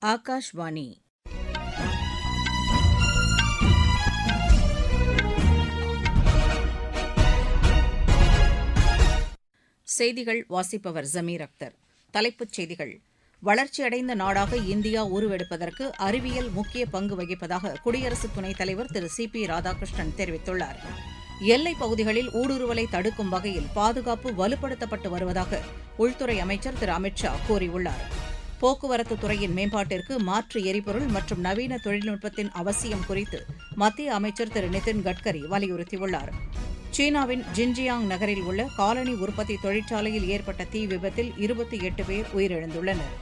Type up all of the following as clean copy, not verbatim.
ஆகாஷ்வாணி செய்திகள் வாசிப்பவர் ஜமீர் அக்தர். தலைப்புச் செய்திகள். வளர்ச்சியடைந்த நாடாக இந்தியா உருவெடுப்பதற்கு அறிவியல் முக்கிய பங்கு வகிப்பதாக குடியரசு துணைத் தலைவர் திரு சி பி ராதாகிருஷ்ணன் தெரிவித்துள்ளார். எல்லைப் பகுதிகளில் ஊடுருவலை தடுக்கும் வகையில் பாதுகாப்பு வலுப்படுத்தப்பட்டு வருவதாக உள்துறை அமைச்சர் திரு அமித் ஷா கூறியுள்ளார். போக்குவரத்து துறையின் மேம்பாட்டிற்கு மாற்று எரிபொருள் மற்றும் நவீன தொழில்நுட்பத்தின் அவசியம் குறித்து மத்திய அமைச்சர் திரு நிதின் கட்கரி வலியுறுத்தியுள்ளார். சீனாவின் ஜின்ஜியாங் நகரில் உள்ள காலனி உற்பத்தி தொழிற்சாலையில் ஏற்பட்ட தீ விபத்தில் 28 பேர் உயிரிழந்துள்ளனர்.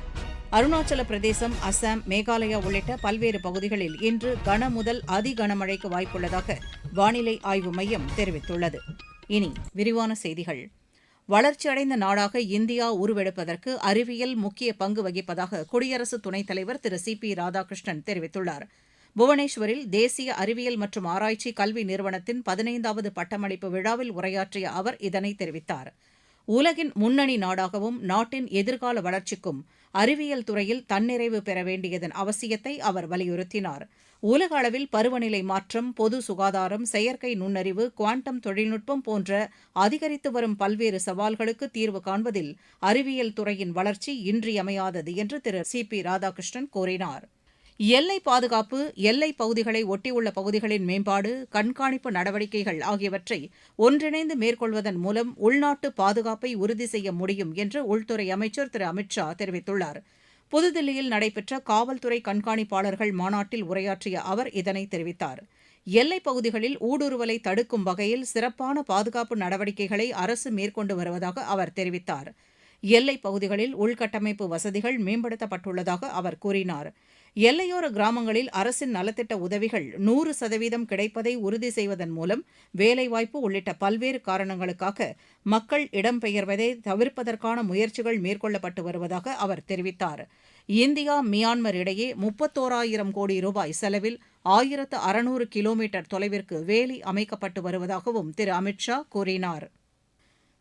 அருணாச்சல பிரதேசம், அசாம், மேகாலயா உள்ளிட்ட பல்வேறு பகுதிகளில் இன்று கன முதல் அதி கனமழைக்கு வாய்ப்புள்ளதாக வானிலை ஆய்வு மையம் தெரிவித்துள்ளது. இனி விரிவான செய்திகள். வளர்ச்சியடைந்த நாடாக இந்தியா உருவெடுப்பதற்கு அறிவியல் முக்கிய பங்கு வகிப்பதாக குடியரசு துணைத் தலைவர் திரு சி பி ராதாகிருஷ்ணன் தெரிவித்துள்ளார். புவனேஸ்வரில் தேசிய அறிவியல் மற்றும் ஆராய்ச்சி கல்வி நிறுவனத்தின் 15வது பட்டமளிப்பு விழாவில் உரையாற்றிய அவர் இதனை தெரிவித்தார். உலகின் முன்னணி நாடாகவும் நாட்டின் எதிர்கால வளர்ச்சிக்கும் அறிவியல் துறையில் தன்னிறைவு பெற வேண்டியதன் அவசியத்தை அவர் வலியுறுத்தினார். உலக அளவில் பருவநிலை மாற்றம், பொது சுகாதாரம், செயற்கை நுண்ணறிவு, குவாண்டம் தொழில்நுட்பம் போன்ற அதிகரித்து வரும் பல்வேறு சவால்களுக்கு தீர்வு காண்பதில் அறிவியல் துறையின் வளர்ச்சி இன்றியமையாதது என்று திரு சி பி ராதாகிருஷ்ணன் கூறினார். எல்லை பாதுகாப்பு, எல்லைப் பகுதிகளை ஒட்டியுள்ள பகுதிகளின் மேம்பாடு, கண்காணிப்பு நடவடிக்கைகள் ஆகியவற்றை ஒன்றிணைந்து மேற்கொள்வதன் மூலம் உள்நாட்டு பாதுகாப்பை உறுதி செய்ய முடியும் என்று உள்துறை அமைச்சர் திரு அமித் ஷா தெரிவித்துள்ளார். புதுதில்லியில் நடைபெற்ற காவல்துறை கண்காணிப்பாளர்கள் மாநாட்டில் உரையாற்றிய அவர் இதனை தெரிவித்தார். எல்லைப் பகுதிகளில் ஊடுருவலை தடுக்கும் வகையில் சிறப்பான பாதுகாப்பு நடவடிக்கைகளை அரசு மேற்கொண்டு வருவதாக அவர் தெரிவித்தார். எல்லைப் பகுதிகளில் உள்கட்டமைப்பு வசதிகள் மேம்படுத்தப்பட்டுள்ளதாக அவர் கூறினார். எல்லையோர கிராமங்களில் அரசின் நலத்திட்ட உதவிகள் 100% கிடைப்பதை உறுதி செய்வதன் மூலம் வேலைவாய்ப்பு உள்ளிட்ட பல்வேறு காரணங்களுக்காக மக்கள் இடம்பெயர்வதை தவிர்ப்பதற்கான முயற்சிகள் மேற்கொள்ளப்பட்டு வருவதாக அவர் தெரிவித்தார். இந்தியா, மியான்மர் இடையே 31,000 கோடி ரூபாய் செலவில் 1600 கிலோமீட்டர் தொலைவிற்கு வேலி அமைக்கப்பட்டு வருவதாகவும் திரு அமித் ஷா கூறினார்.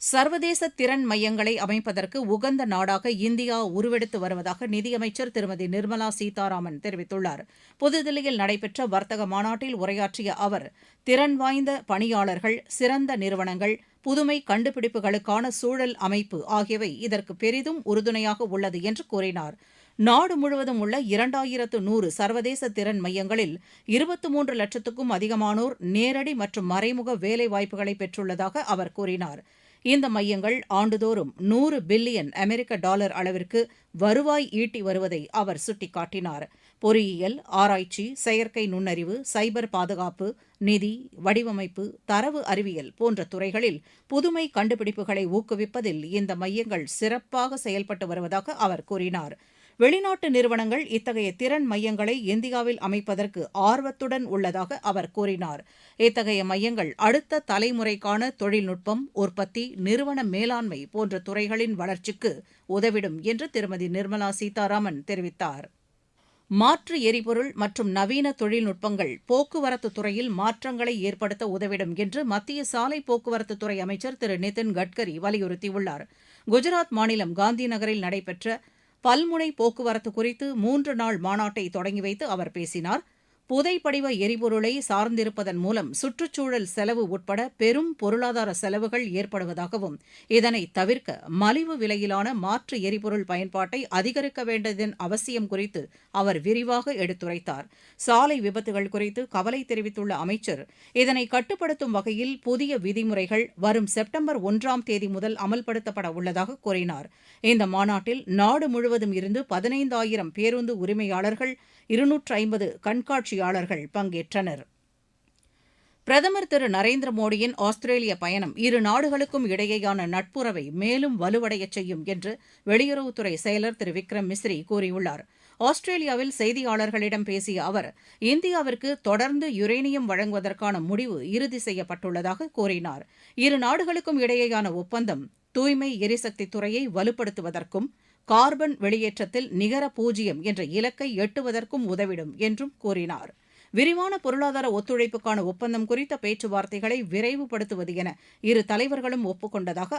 சர்வதேச திறன் மையங்களை அமைப்பதற்கு உகந்த நாடாக இந்தியா உருவெடுத்து வருவதாக நிதியமைச்சர் திருமதி நிர்மலா சீதாராமன் தெரிவித்துள்ளார். புதுதில்லியில் நடைபெற்ற வர்த்தக மாநாட்டில் உரையாற்றிய அவர், திறன் வாய்ந்த பணியாளர்கள், சிறந்த நிறுவனங்கள், புதுமை கண்டுபிடிப்புகளுக்கான சூழல் அமைப்பு ஆகியவை இதற்கு பெரிதும் உறுதுணையாக உள்ளது என்று கூறினார். நாடு முழுவதும் உள்ள 2100 சர்வதேச திறன் மையங்களில் 23 லட்சத்துக்கும் அதிகமானோர் நேரடி மற்றும் மறைமுக வேலைவாய்ப்புகளை பெற்றுள்ளதாக அவர் கூறினார். இந்த மையங்கள் ஆண்டுதோறும் 100 பில்லியன் அமெரிக்க டாலர் அளவிற்கு வருவாய் ஈட்டி வருவதை அவர் சுட்டிக்காட்டினார். பொறியியல், ஆராய்ச்சி, செயற்கை நுண்ணறிவு, சைபர் பாதுகாப்பு, நிதி, வடிவமைப்பு, தரவு அறிவியல் போன்ற துறைகளில் புதுமை கண்டுபிடிப்புகளை ஊக்குவிப்பதில் இந்த மையங்கள் சிறப்பாக செயல்பட்டு வருவதாக அவர் கூறினார். வெளிநாட்டு நிறுவனங்கள் இத்தகைய திறன் மையங்களை இந்தியாவில் அமைப்பதற்கு ஆர்வத்துடன் உள்ளதாக அவர் கூறினார். இத்தகைய மையங்கள் அடுத்த தலைமுறைக்கான தொழில்நுட்பம், உற்பத்தி, நிறுவன மேலாண்மை போன்ற துறைகளின் வளர்ச்சிக்கு உதவிடும் என்று திருமதி நிர்மலா சீதாராமன் தெரிவித்தார். மாற்று எரிபொருள் மற்றும் நவீன தொழில்நுட்பங்கள் போக்குவரத்து துறையில் மாற்றங்களை ஏற்படுத்த உதவிடும் என்று மத்திய சாலை போக்குவரத்து துறை அமைச்சர் திரு நிதின் கட்கரி வலியுறுத்தியுள்ளார். குஜராத் மாநிலம் காந்தி நகரில் நடைபெற்ற பல்முனை போக்குவரத்து குறித்து 3 நாள் மாநாட்டை தொடங்கி வைத்து அவர் பேசினார். புதைப்படிவ எரிபொருளை சார்ந்திருப்பதன் மூலம் சுற்றுச்சூழல் செலவு உட்பட பெரும் பொருளாதார செலவுகள் ஏற்படுவதாகவும் இதனை தவிர்க்க மலிவு விலையிலான மாற்று எரிபொருள் பயன்பாட்டை அதிகரிக்க வேண்டியதன் அவசியம் குறித்து அவர் விரிவாக எடுத்துரைத்தார். சாலை விபத்துகள் குறித்து கவலை தெரிவித்துள்ள அமைச்சர், இதனை கட்டுப்படுத்தும் வகையில் புதிய விதிமுறைகள் வரும் செப்டம்பர் 1ஆம் தேதி முதல் அமல்படுத்தப்பட உள்ளதாக கூறினார். இந்த மாநாட்டில் நாடு முழுவதும் இருந்து 15,000 பேருந்து உரிமையாளர்கள், 250 கண்காட்சியாளர்கள் பங்கேற்றனர். பிரதமர் திரு நரேந்திர மோடியின் ஆஸ்திரேலிய பயணம் இரு நாடுகளுக்கும் இடையேயான நட்புறவை மேலும் வலுவடையச் செய்யும் என்று வெளியுறவுத்துறை செயலர் திரு விக்ரம் மிஸ்ரி கூறியுள்ளார். ஆஸ்திரேலியாவில் செய்தியாளர்களிடம் பேசிய அவர், இந்தியாவிற்கு தொடர்ந்து யுரேனியம் வழங்குவதற்கான முடிவு இறுதி செய்யப்பட்டுள்ளதாக கூறினார். இரு நாடுகளுக்கும் இடையேயான ஒப்பந்தம் தூய்மை எரிசக்தி துறையை வலுப்படுத்துவதற்கும் கார்பன் வெளியேற்றத்தில் நிகர 0 என்ற இலக்கை எட்டுவதற்கும் உதவிடும் என்றும் கூறினார். விரிவான பொருளாதார ஒத்துழைப்புக்கான ஒப்பந்தம் குறித்த பேச்சுவார்த்தைகளை விரைவுபடுத்துவது என இரு தலைவர்களும் ஒப்புக்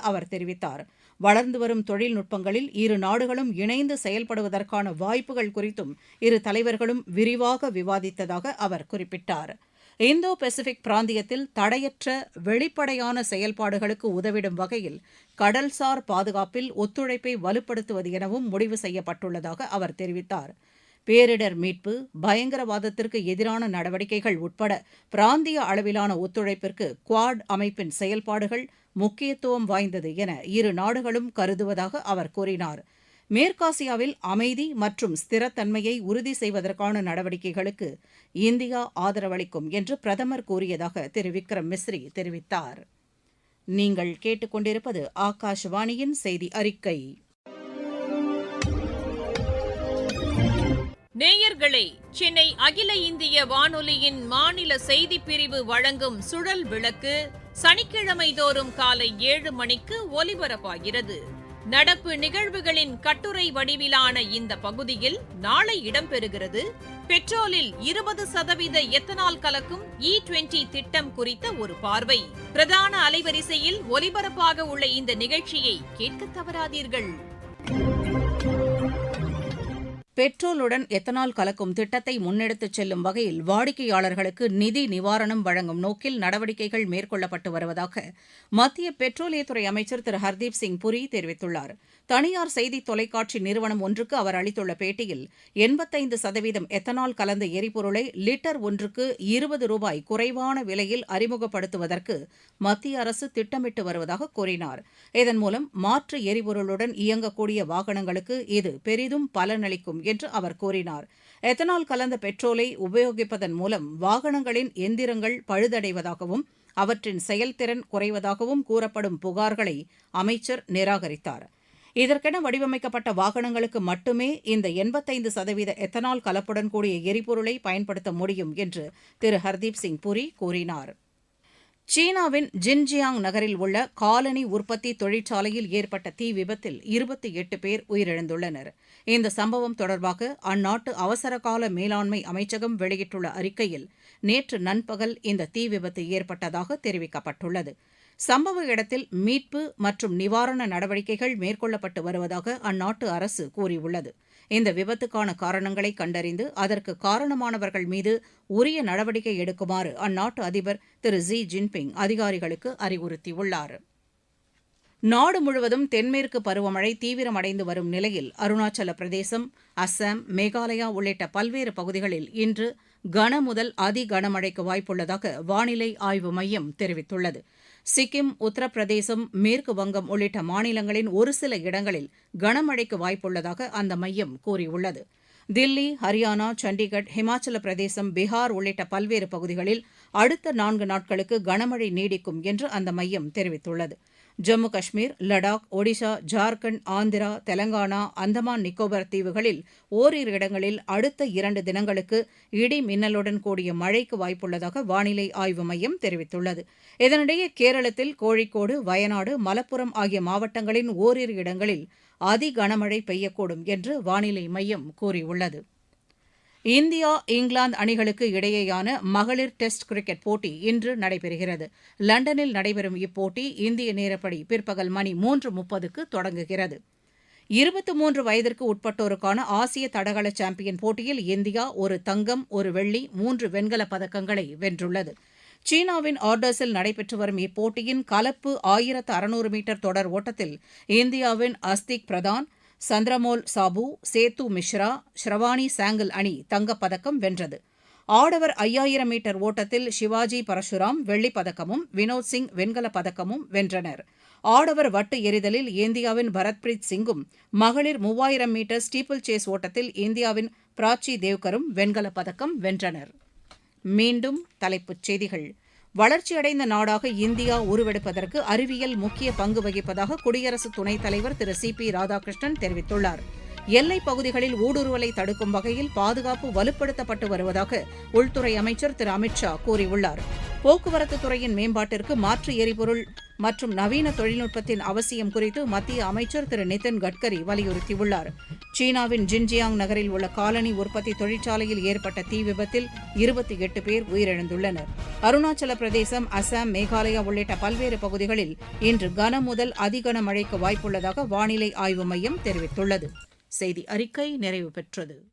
அவர் தெரிவித்தார். வளர்ந்து வரும் தொழில்நுட்பங்களில் இரு நாடுகளும் இணைந்து செயல்படுவதற்கான வாய்ப்புகள் குறித்தும் இரு தலைவர்களும் விரிவாக விவாதித்ததாக அவர் குறிப்பிட்டார். இந்தோ பசிபிக் பிராந்தியத்தில் தடையற்ற வெளிப்படையான செயல்பாடுகளுக்கு உதவிடும் வகையில் கடல்சார் பாதுகாப்பில் ஒத்துழைப்பை வலுப்படுத்துவது எனவும் முடிவு செய்யப்பட்டுள்ளதாக அவர் தெரிவித்தார். பேரிடர் மீட்பு, பயங்கரவாதத்திற்கு எதிரான நடவடிக்கைகள் உட்பட பிராந்திய அளவிலான ஒத்துழைப்பிற்கு குவாட் அமைப்பின் செயல்பாடுகள் முக்கியத்துவம் வாய்ந்தது என இரு நாடுகளும் கருதுவதாக அவர் கூறினார். மேற்காசியாவில் அமைதி மற்றும் ஸ்திரத்தன்மையை உறுதி செய்வதற்கான நடவடிக்கைகளுக்கு இந்தியா ஆதரவளிக்கும் என்று பிரதமர் கூறியதாக திரு விக்ரம் மிஸ்ரி தெரிவித்தார். நீங்கள் கேட்டுக்கொண்டிருப்பது ஆகாஷவாணியின் செய்தி அறிக்கை. நேயர்களே, சென்னை அகில இந்திய வானொலியின் மாநில செய்திப் பிரிவு வழங்கும் சுழல் விளக்கு சனிக்கிழமை தோறும் காலை 7 மணிக்கு ஒலிபரப்பாகிறது. நடப்பு நிகழ்வுகளின் கட்டுரை வடிவிலான இந்த பகுதியில் நாளை இடம்பெறுகிறது பெட்ரோலில் 20% எத்தனால் கலக்கும் E20 திட்டம் குறித்த ஒரு பார்வை. பிரதான அலைவரிசையில் ஒலிபரப்பாக உள்ள இந்த நிகழ்ச்சியை கேட்க தவறாதீர்கள். பெட்ரோலுடன் எத்தனால் கலக்கும் திட்டத்தை முன்னெடுத்துச் செல்லும் வகையில் வாடிக்கையாளர்களுக்கு நிதி நிவாரணம் வழங்கும் நோக்கில் நடவடிக்கைகள் மேற்கொள்ளப்பட்டு வருவதாக மத்திய பெட்ரோலியத்துறை அமைச்சர் திரு ஹர்தீப் சிங் புரி தெரிவித்துள்ளார். தனியார் செய்தி தொலைக்காட்சி நிறுவனம் ஒன்றுக்கு அவர் அளித்துள்ள பேட்டியில் 85% எத்தனால் கலந்த எரிபொருளை லிட்டர் ஒன்றுக்கு 20 ரூபாய் குறைவான விலையில் அறிமுகப்படுத்துவதற்கு மத்திய அரசு திட்டமிட்டு வருவதாக கூறினார். இதன் மூலம் மாற்று எரிபொருளுடன் இயங்கக்கூடிய வாகனங்களுக்கு இது பெரிதும் பலனளிக்கும் என்று அவர் கூறினார். எத்தனால் கலந்த பெட்ரோலை உபயோகிப்பதன் மூலம் வாகனங்களின் எந்திரங்கள் பழுதடைவதாகவும் அவற்றின் செயல்திறன் குறைவதாகவும் கூறப்படும் புகார்களை அமைச்சர் நிராகரித்தார். இதற்கென வடிவமைக்கப்பட்ட வாகனங்களுக்கு மட்டுமே இந்த 85% எத்தனால் கலப்புடன் கூடிய எரிபொருளை பயன்படுத்த முடியும் என்று திரு ஹர்தீப் சிங் புரி கூறினார். சீனாவின் ஜின்ஜியாங் நகரில் உள்ள காலனி உற்பத்தி தொழிற்சாலையில் ஏற்பட்ட தீ விபத்தில் 28 பேர் உயிரிழந்துள்ளனர். இந்த சம்பவம் தொடர்பாக அந்நாட்டு அவசரகால மேலாண்மை அமைச்சகம் வெளியிட்டுள்ள அறிக்கையில் நேற்று நண்பகல் இந்த தீ விபத்து ஏற்பட்டதாக தெரிவிக்கப்பட்டுள்ளது. சம்பவ இடத்தில் மீட்பு மற்றும் நிவாரண நடவடிக்கைகள் மேற்கொள்ளப்பட்டு வருவதாக அந்நாட்டு அரசு கூறியுள்ளது. இந்த விபத்துக்கான காரணங்களை கண்டறிந்து அதற்கு காரணமானவர்கள் மீது உரிய நடவடிக்கை எடுக்குமாறு அந்நாட்டு அதிபர் திரு ஜி ஜின்பிங் அதிகாரிகளுக்கு அறிவுறுத்தியுள்ளார். நாடு முழுவதும் தென்மேற்கு பருவமழை தீவிரமடைந்து வரும் நிலையில் அருணாச்சல பிரதேசம், அஸ்ஸாம், மேகாலயா உள்ளிட்ட பல்வேறு பகுதிகளில் இன்று கன முதல் அதி கனமழைக்கு வாய்ப்புள்ளதாக வானிலை ஆய்வு மையம் தெரிவித்துள்ளது. சிக்கிம், உத்தரப்பிரதேசம், மேற்கு வங்கம் உள்ளிட்ட மாநிலங்களின் ஒரு சில இடங்களில் கனமழைக்கு வாய்ப்புள்ளதாக அந்த மையம் கூறியுள்ளது. தில்லி, ஹரியானா, சண்டிகர், ஹிமாச்சல பிரதேசம், பீகார் உள்ளிட்ட பல்வேறு பகுதிகளில் அடுத்த 4 நாட்களுக்கு கனமழை நீடிக்கும் என்று அந்த மையம் தெரிவித்துள்ளது. ஜம்மு காஷ்மீர், லடாக், ஒடிஷா, ஜார்க்கண்ட், ஆந்திரா, தெலங்கானா, அந்தமான் நிக்கோபார் தீவுகளில் ஓரிரு இடங்களில் அடுத்த 2 தினங்களுக்கு இடி மின்னலுடன் கூடிய மழைக்கு வாய்ப்புள்ளதாக வானிலை ஆய்வு மையம் தெரிவித்துள்ளது. இதனிடையே கேரளத்தில் கோழிக்கோடு, வயநாடு, மலப்புரம் ஆகிய மாவட்டங்களின் ஓரிரு இடங்களில் அதி கனமழை பெய்யக்கூடும் என்று வானிலை மையம் கூறியுள்ளது. இந்தியா, இங்கிலாந்து அணிகளுக்கு இடையேயான மகளிர் டெஸ்ட் கிரிக்கெட் போட்டி இன்று நடைபெறுகிறது. லண்டனில் நடைபெறும் இப்போட்டி இந்திய நேரப்படி பிற்பகல் மணி 3:30க்கு தொடங்குகிறது. 23 வயதிற்கு உட்பட்டோருக்கான ஆசிய தடகள சாம்பியன் போட்டியில் இந்தியா ஒரு தங்கம், ஒரு வெள்ளி, 3 வெண்கலப் பதக்கங்களை வென்றுள்ளது. சீனாவின் ஆர்டர்ஸில் நடைபெற்று வரும் இப்போட்டியின் கலப்பு 1600 மீட்டர் தொடர் ஓட்டத்தில் இந்தியாவின் அஸ்திக் பிரதான், சந்திரமோல் சாபு, சேத்து மிஸ்ரா, ஸ்ரவானி சாங்கல் அணி தங்கப்பதக்கம் வென்றது. ஆடவர் 5000 மீட்டர் ஓட்டத்தில் சிவாஜி பரசுராம் வெள்ளிப் பதக்கமும் வினோத் சிங் வெண்கலப் பதக்கமும் வென்றனர். ஆடவர் வட்டு எறிதலில் இந்தியாவின் பரத்பிரீத் சிங்கும், மகளிர் 3000 மீட்டர் ஸ்டீப்பிள் சேஸ் ஓட்டத்தில் இந்தியாவின் பிராச்சி தேவ்கரும் வெண்கலப் பதக்கம் வென்றனர். மீண்டும் தலைப்புச் செய்திகள். வளர்ச்சியடைந்த நாடாக இந்தியா உருவெடுப்பதற்கு அறிவியல் முக்கிய பங்கு வகிப்பதாக குடியரசு துணைத் தலைவர் திரு சி பி ராதாகிருஷ்ணன் தெரிவித்துள்ளார். எல்லைப் பகுதிகளில் ஊடுருவலை தடுக்கும் வகையில் பாதுகாப்பு வலுப்படுத்தப்பட்டு வருவதாக உள்துறை அமைச்சர் திரு அமித் ஷா கூறியுள்ளார். போக்குவரத்து துறையின் மேம்பாட்டிற்கு மாற்று எரிபொருள் மற்றும் நவீன தொழில்நுட்பத்தின் அவசியம் குறித்து மத்திய அமைச்சர் திரு நிதின் கட்கரி வலியுறுத்தியுள்ளார். சீனாவின் ஜின்ஜியாங் நகரில் உள்ள காலனி உற்பத்தி தொழிற்சாலையில் ஏற்பட்ட தீ விபத்தில் 28 பேர் உயிரிழந்துள்ளனர். அருணாச்சல பிரதேசம், அசாம், மேகாலயா உள்ளிட்ட பல்வேறு பகுதிகளில் இன்று கனமுதல் அதிகன மழைக்கு வாய்ப்புள்ளதாக வானிலை ஆய்வு மையம் தெரிவித்துள்ளது. செய்தி அறிக்கை நிறைவு பெற்றது.